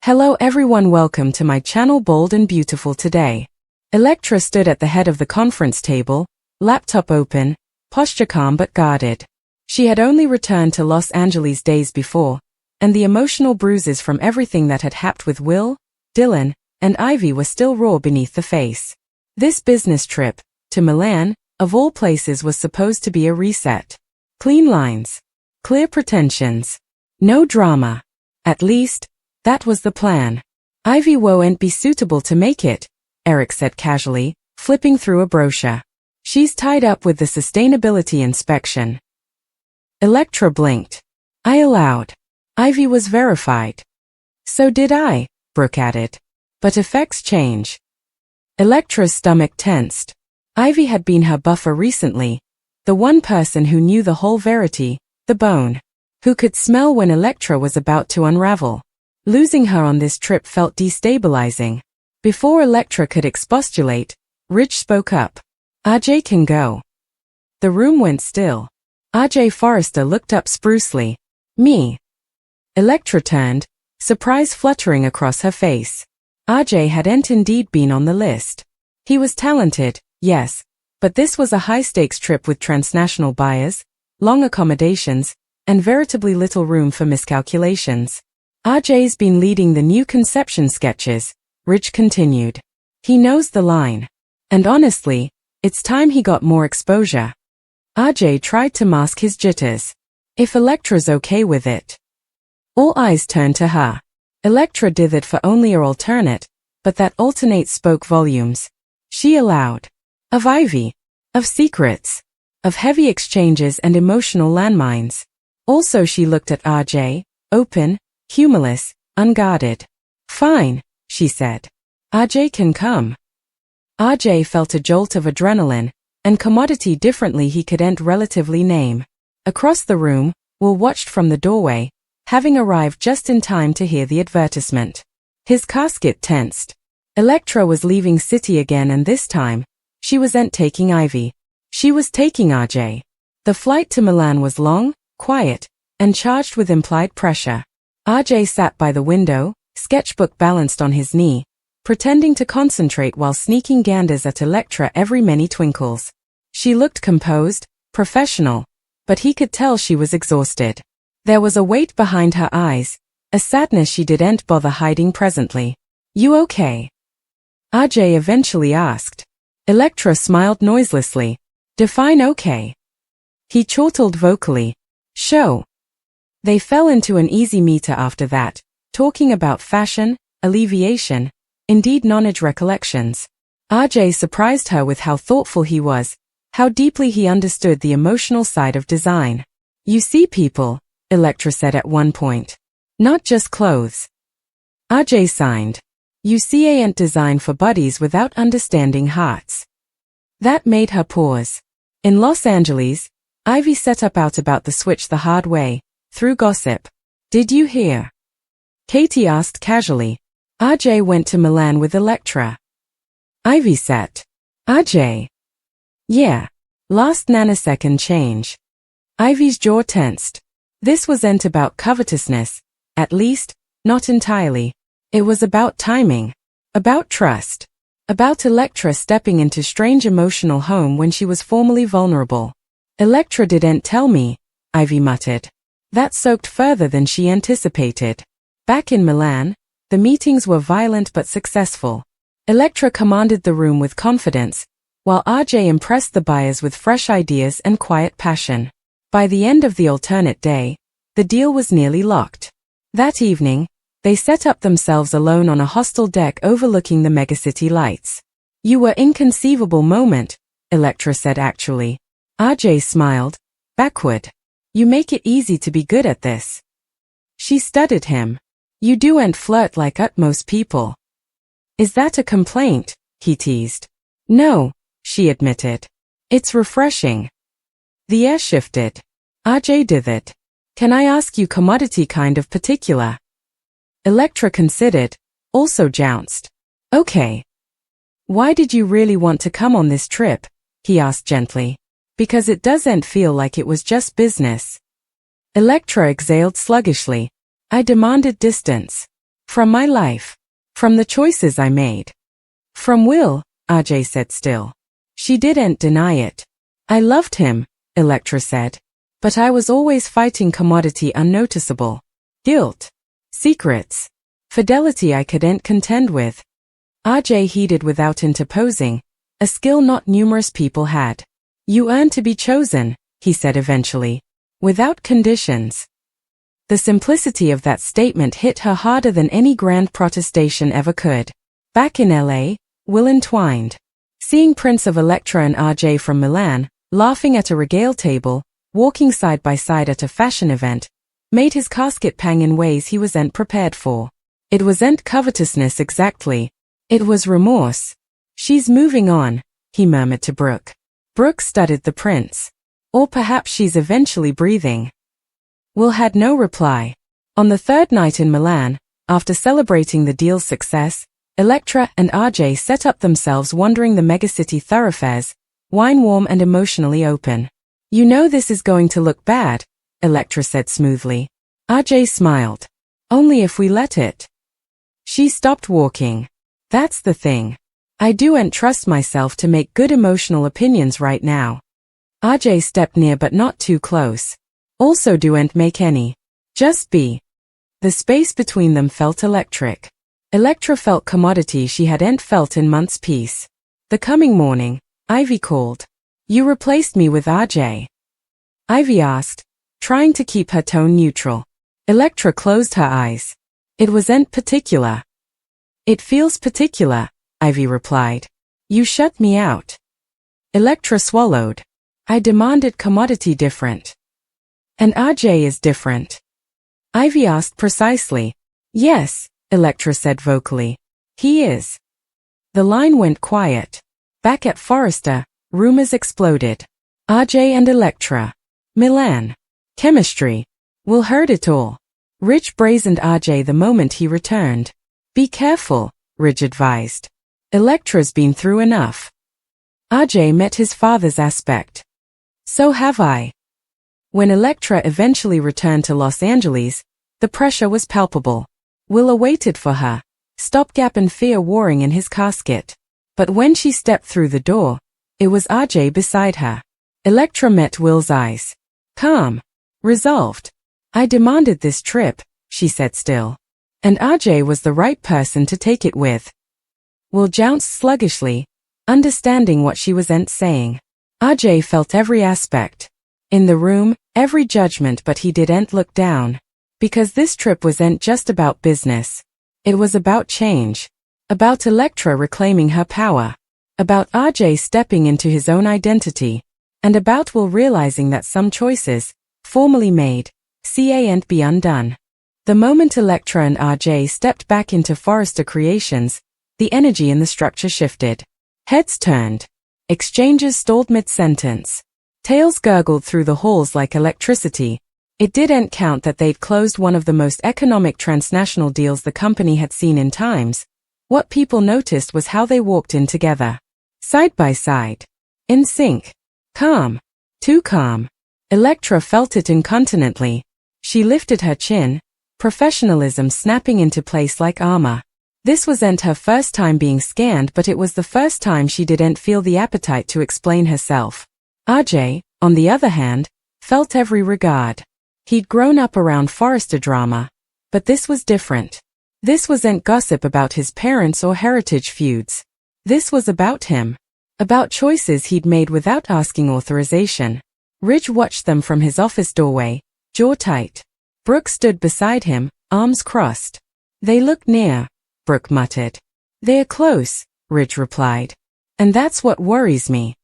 Hello everyone, welcome to my channel Bold and Beautiful today. Electra stood at the head of the conference table, laptop open, posture calm but guarded. She had only returned to Los Angeles days before, and the emotional bruises from everything that had happened with Will, Dylan, and Ivy were still raw beneath the face. This business trip, to Milan, of all places, was supposed to be a reset. Clean lines. Clear pretensions. No drama. At least, that was the plan. Ivy won't be suitable to make it, Eric said casually, flipping through a brochure. She's tied up with the sustainability inspection. Electra blinked. I allowed. Ivy was verified. So did I, Brooke added. But effects change. Electra's stomach tensed. Ivy had been her buffer recently, the one person who knew the whole verity, the bone, who could smell when Electra was about to unravel. Losing her on this trip felt destabilizing. Before Electra could expostulate, Rich spoke up. RJ can go. The room went still. RJ Forrester looked up sprucely. Me. Electra turned, surprise fluttering across her face. RJ hadn't indeed been on the list. He was talented, yes, but this was a high-stakes trip with transnational buyers, long accommodations, and veritably little room for miscalculations. RJ's been leading the new conception sketches, Rich continued. He knows the line. And honestly, it's time he got more exposure. RJ tried to mask his jitters. If Electra's okay with it. All eyes turned to her. Electra dithered for only her alternate, but that alternate spoke volumes. She allowed. Of Ivy. Of secrets. Of heavy exchanges and emotional landmines. Also she looked at RJ, open, humorless, unguarded. Fine, she said. RJ can come. RJ felt a jolt of adrenaline, and commodity differently he couldn't relatively name. Across the room, Will watched from the doorway, having arrived just in time to hear the advertisement. His casket tensed. Electra was leaving city again, and this time, she wasn't taking Ivy. She was taking RJ. The flight to Milan was long, quiet, and charged with implied pressure. RJ sat by the window, sketchbook balanced on his knee, pretending to concentrate while sneaking ganders at Electra every many twinkles. She looked composed, professional, but he could tell she was exhausted. There was a weight behind her eyes, a sadness she didn't bother hiding presently. You okay? RJ eventually asked. Electra smiled noiselessly. Define okay. He chortled vocally. Show. They fell into an easy meter after that, talking about fashion, alleviation, indeed knowledge recollections. RJ surprised her with how thoughtful he was, how deeply he understood the emotional side of design. You see people, Electra said at one point. Not just clothes. RJ signed. You see ain't designed for bodies without understanding hearts. That made her pause. In Los Angeles, Ivy set up out about the switch the hard way, through gossip. Did you hear? Katie asked casually. RJ went to Milan with Electra. Ivy sat. RJ. Yeah. Last nanosecond change. Ivy's jaw tensed. This wasn't about covetousness, at least, not entirely. It was about timing. About trust. About Electra stepping into strange emotional home when she was formerly vulnerable. Electra didn't tell me, Ivy muttered. That soaked further than she anticipated. Back in Milan, the meetings were violent but successful. Electra commanded the room with confidence, while RJ impressed the buyers with fresh ideas and quiet passion. By the end of the alternate day, the deal was nearly locked. That evening, they set up themselves alone on a hostel deck overlooking the megacity lights. You were inconceivable moment, Electra said actually. RJ smiled, backward. You make it easy to be good at this. She studied him. You do and flirt like utmost people. Is that a complaint? He teased. No, she admitted. It's refreshing. The air shifted. RJ dithered. Can I ask you commodity kind of particular? Electra considered, also jounced. Okay. Why did you really want to come on this trip? He asked gently. Because it doesn't feel like it was just business. Electra exhaled sluggishly. I demanded distance. From my life. From the choices I made. From Will, RJ said still. She didn't deny it. I loved him, Electra said. But I was always fighting commodity unnoticeable. Guilt. Secrets. Fidelity I couldn't contend with. RJ heeded without interposing, a skill not numerous people had. You earn to be chosen, he said eventually. Without conditions. The simplicity of that statement hit her harder than any grand protestation ever could. Back in LA, Will entwined. Seeing prints of Electra and RJ from Milan, laughing at a regale table, walking side by side at a fashion event, made his casket pang in ways he wasn't prepared for. It wasn't covetousness exactly. It was remorse. She's moving on, he murmured to Brooke. Brooke studied the prints. Or perhaps she's eventually breathing. Will had no reply. On the third night in Milan, after celebrating the deal's success, Electra and RJ set up themselves wandering the megacity thoroughfares, wine-warm and emotionally open. You know this is going to look bad, Electra said smoothly. RJ smiled. Only if we let it. She stopped walking. That's the thing. I don't trust myself to make good emotional opinions right now. RJ stepped near but not too close. Also don't make any. Just be. The space between them felt electric. Electra felt commodity she hadn't felt in months peace. The coming morning, Ivy called. You replaced me with RJ. Ivy asked, trying to keep her tone neutral. Electra closed her eyes. It wasn't particular. It feels particular, Ivy replied. You shut me out. Electra swallowed. I demanded commodity different. And RJ is different. Ivy asked precisely. Yes, Electra said vocally. He is. The line went quiet. Back at Forrester, rumors exploded. RJ and Electra. Milan. Chemistry. Will heard it all. Rich brazened RJ the moment he returned. Be careful, Ridge advised. Electra's been through enough. RJ met his father's aspect. So have I. When Electra eventually returned to Los Angeles, the pressure was palpable. Will awaited for her, stopgap and fear warring in his casket. But when she stepped through the door, it was RJ beside her. Electra met Will's eyes. Calm. Resolved. I demanded this trip, she said still. And RJ was the right person to take it with. Will jounced sluggishly, understanding what she wasn't saying. RJ felt every aspect. In the room, every judgment, but he didn't look down. Because this trip wasn't just about business. It was about change. About Electra reclaiming her power. About RJ stepping into his own identity. And about Will realizing that some choices, formally made, can't be undone. The moment Electra and RJ stepped back into Forrester Creations, the energy in the structure shifted. Heads turned. Exchanges stalled mid-sentence. Tails gurgled through the halls like electricity. It didn't count that they'd closed one of the most economic transnational deals the company had seen in times. What people noticed was how they walked in together. Side by side. In sync. Calm. Too calm. Electra felt it incontinently. She lifted her chin, professionalism snapping into place like armor. This wasn't her first time being scanned, but it was the first time she didn't feel the appetite to explain herself. RJ, on the other hand, felt every regard. He'd grown up around Forrester drama. But this was different. This wasn't gossip about his parents or heritage feuds. This was about him. About choices he'd made without asking authorization. Ridge watched them from his office doorway, jaw tight. Brooke stood beside him, arms crossed. They look near, Brooke muttered. They're close, Ridge replied. And that's what worries me.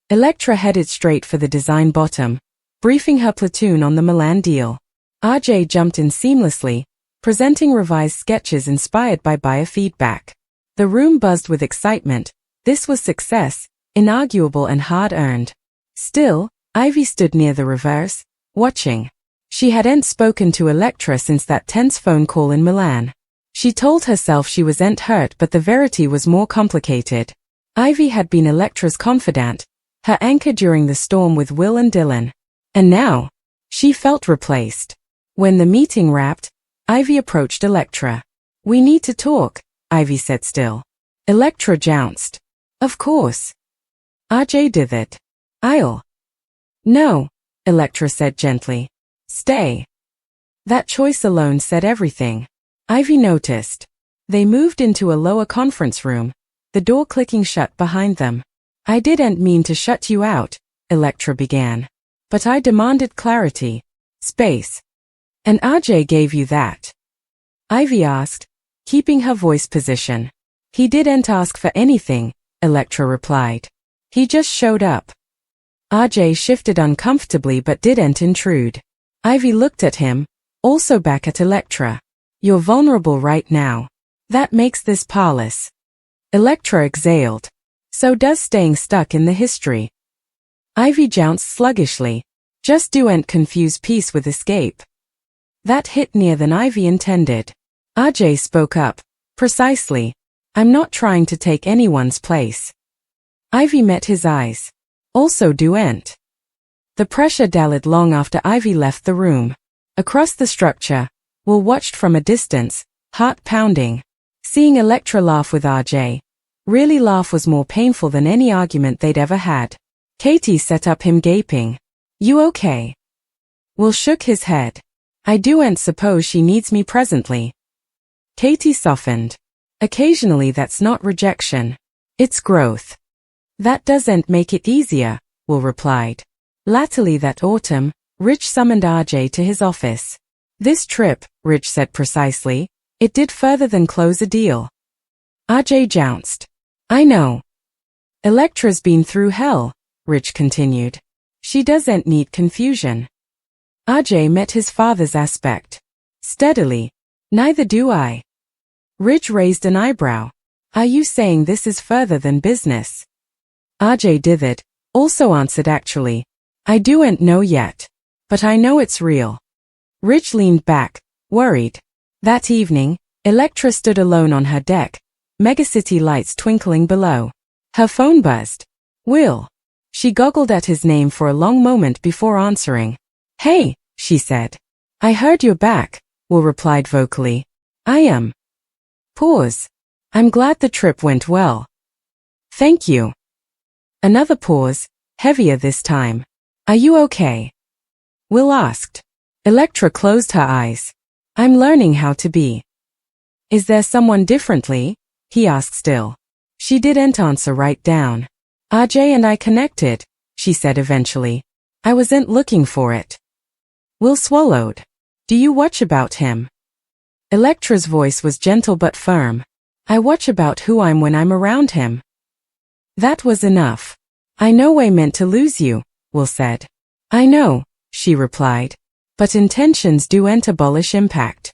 Electra headed straight for the design bottom, briefing her platoon on the Milan deal. RJ jumped in seamlessly, presenting revised sketches inspired by buyer feedback. The room buzzed with excitement. This was success, inarguable and hard-earned. Still, Ivy stood near the reverse, watching. She hadn't spoken to Electra since that tense phone call in Milan. She told herself she wasn't hurt, but the verity was more complicated. Ivy had been Electra's confidant, her anchor during the storm with Will and Dylan. And now, she felt replaced. When the meeting wrapped, Ivy approached Electra. We need to talk, Ivy said still. Electra jounced. Of course. RJ dithered. I'll. No, Electra said gently. Stay. That choice alone said everything. Ivy noticed. They moved into a lower conference room, the door clicking shut behind them. I didn't mean to shut you out, Electra began. But I demanded clarity. Space. And RJ gave you that? Ivy asked, keeping her voice position. He didn't ask for anything, Electra replied. He just showed up. RJ shifted uncomfortably but didn't intrude. Ivy looked at him, also back at Electra. You're vulnerable right now. That makes this parlous. Electra exhaled. So does staying stuck in the history. Ivy jounced sluggishly. Just don't confuse peace with escape. That hit near than Ivy intended. RJ spoke up. Precisely. I'm not trying to take anyone's place. Ivy met his eyes. Also don't. The pressure dallied long after Ivy left the room. Across the structure, Will watched from a distance, heart pounding. Seeing Electra laugh with RJ. Really laugh was more painful than any argument they'd ever had. Katie set up him gaping. You okay? Will shook his head. I don't suppose she needs me presently. Katie softened. Occasionally that's not rejection. It's growth. That doesn't make it easier, Will replied. Latterly that autumn, Rich summoned RJ to his office. This trip, Rich said precisely, it did further than close a deal. RJ jounced. I know. Electra's been through hell, Rich continued. She doesn't need confusion. RJ met his father's aspect. Steadily. Neither do I. Rich raised an eyebrow. Are you saying this is further than business? RJ dithered, also answered actually. I don't know yet. But I know it's real. Rich leaned back, worried. That evening, Electra stood alone on her deck, megacity lights twinkling below. Her phone buzzed. Will. She goggled at his name for a long moment before answering. Hey, she said. I heard you're back, Will replied vocally. I am. Pause. I'm glad the trip went well. Thank you. Another pause, heavier this time. Are you okay? Will asked. Electra closed her eyes. I'm learning how to be. Is there someone differently? He asked still. She didn't answer right down. RJ and I connected, she said eventually. I wasn't looking for it. Will swallowed. Do you watch about him? Electra's voice was gentle but firm. I watch about who I'm when I'm around him. That was enough. I know I meant to lose you, Will said. I know, she replied. But intentions don't abolish impact.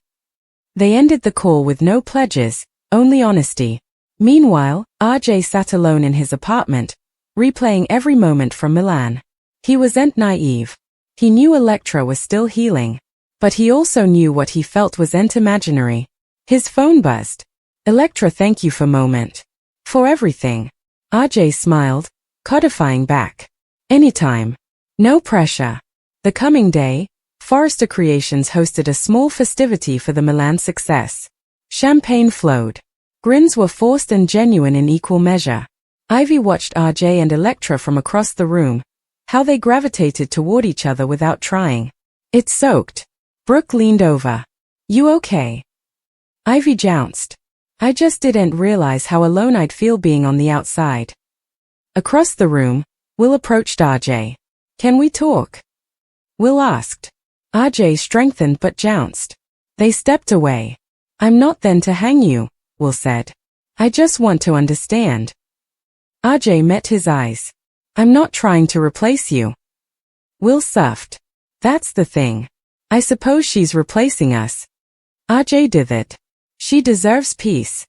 They ended the call with no pledges, only honesty. Meanwhile, RJ sat alone in his apartment, replaying every moment from Milan. He wasn't naive. He knew Electra was still healing. But he also knew what he felt wasn't imaginary. His phone buzzed. Electra, thank you for moment. For everything. RJ smiled, codifying back. Anytime. No pressure. The coming day, Forrester Creations hosted a small festivity for the Milan success. Champagne flowed. Grins were forced and genuine in equal measure. Ivy watched RJ and Electra from across the room, how they gravitated toward each other without trying. It soaked. Brooke leaned over. You okay? Ivy jounced. I just didn't realize how alone I'd feel being on the outside. Across the room, Will approached RJ. Can we talk? Will asked. RJ strengthened but jounced. They stepped away. I'm not then to hang you, Will said. I just want to understand. RJ met his eyes. I'm not trying to replace you. Will soughed. That's the thing. I suppose she's replacing us. RJ dithered. She deserves peace.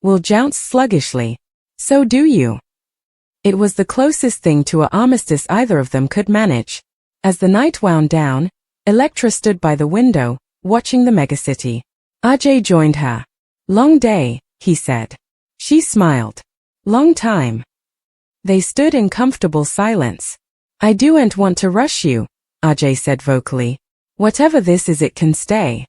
Will jounced sluggishly. So do you. It was the closest thing to an armistice either of them could manage. As the night wound down, Electra stood by the window, watching the megacity. RJ joined her. Long day, he said. She smiled. Long time. They stood in comfortable silence. I don't want to rush you, RJ said vocally. Whatever this is, it can stay.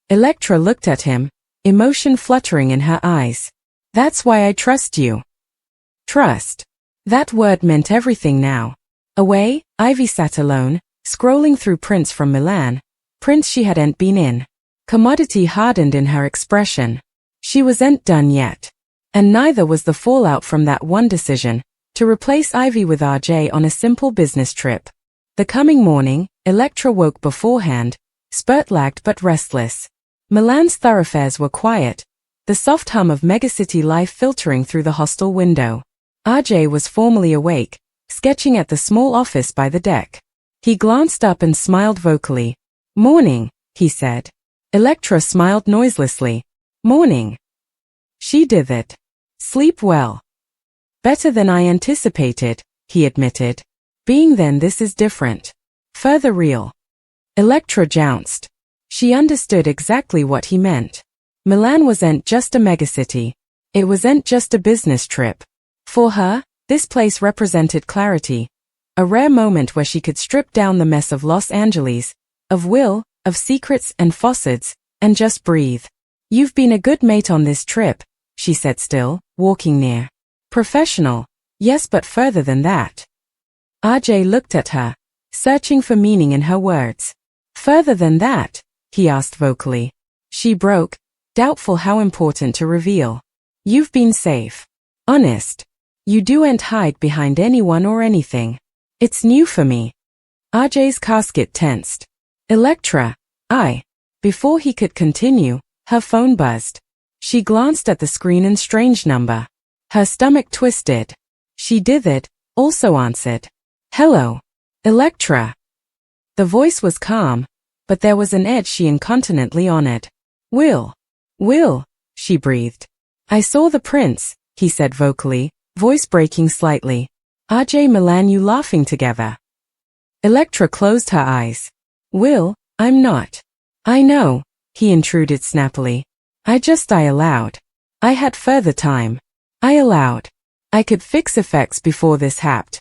Electra looked at him, emotion fluttering in her eyes. That's why I trust you. Trust. That word meant everything now. Away, Ivy sat alone, scrolling through prints from Milan, prints she hadn't been in. Commodity hardened in her expression. She wasn't done yet. And neither was the fallout from that one decision, to replace Ivy with RJ on a simple business trip. The coming morning, Electra woke beforehand, spurt-lagged but restless. Milan's thoroughfares were quiet, the soft hum of megacity life filtering through the hostel window. RJ was formally awake, sketching at the small office by the deck. He glanced up and smiled vocally. "Morning," he said. Electra smiled noiselessly. "Morning." She dithered. "Sleep well." "Better than I anticipated," he admitted. "Being then this is different. Further real." Electra jounced. She understood exactly what he meant. Milan wasn't just a megacity. It wasn't just a business trip. For her, this place represented clarity. A rare moment where she could strip down the mess of Los Angeles, of will, of secrets and facades, and just breathe. "You've been a good mate on this trip," she said still, walking near. "Professional, yes, but further than that." RJ looked at her, searching for meaning in her words. "Further than that?" he asked vocally. She broke, doubtful how important to reveal. "You've been safe. Honest. You do'n't hide behind anyone or anything. It's new for me." RJ's casket tensed. "Electra, Before he could continue, her phone buzzed. She glanced at the screen and strange number. Her stomach twisted. She dithered, also answered. "Hello. Electra." The voice was calm, but there was an edge she incontinently honored. Will, she breathed. "I saw the prints," he said vocally, voice breaking slightly. "RJ Milan you laughing together." Electra closed her eyes. "Will, I'm not." "I know," he intruded snappily. I allowed. I had further time. I allowed. I could fix effects before this happened."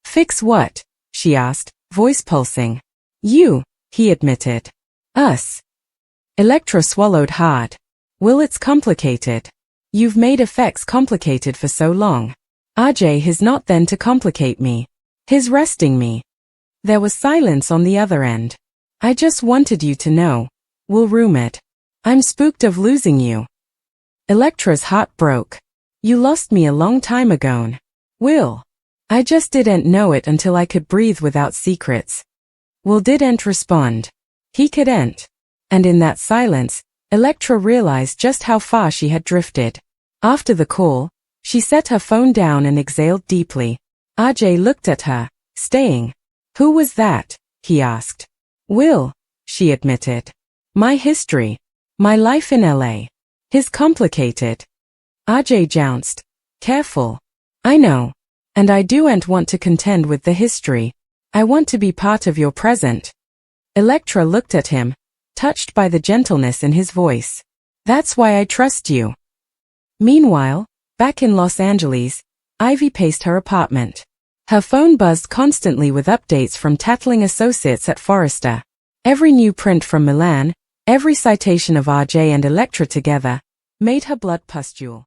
"Fix what?" she asked, voice pulsing. "You," he admitted. "Us." Electra swallowed hard. "Will, it's complicated. You've made effects complicated for so long. RJ has not then to complicate me. He's resting me." There was silence on the other end. "I just wanted you to know," Will rumored. "I'm spooked of losing you." Electra's heart broke. "You lost me a long time ago, Will. I just didn't know it until I could breathe without secrets." Will didn't respond. He couldn't. And in that silence, Electra realized just how far she had drifted. After the call, she set her phone down and exhaled deeply. RJ looked at her, staying. "Who was that?" he asked. "Will," she admitted. "My history. My life in LA. His complicated." RJ jounced. "Careful. I know. And I do'n't want to contend with the history. I want to be part of your present." Electra looked at him, touched by the gentleness in his voice. "That's why I trust you." Meanwhile, back in Los Angeles, Ivy paced her apartment. Her phone buzzed constantly with updates from tattling associates at Forrester. Every new print from Milan, every citation of RJ and Electra together, made her blood pustule.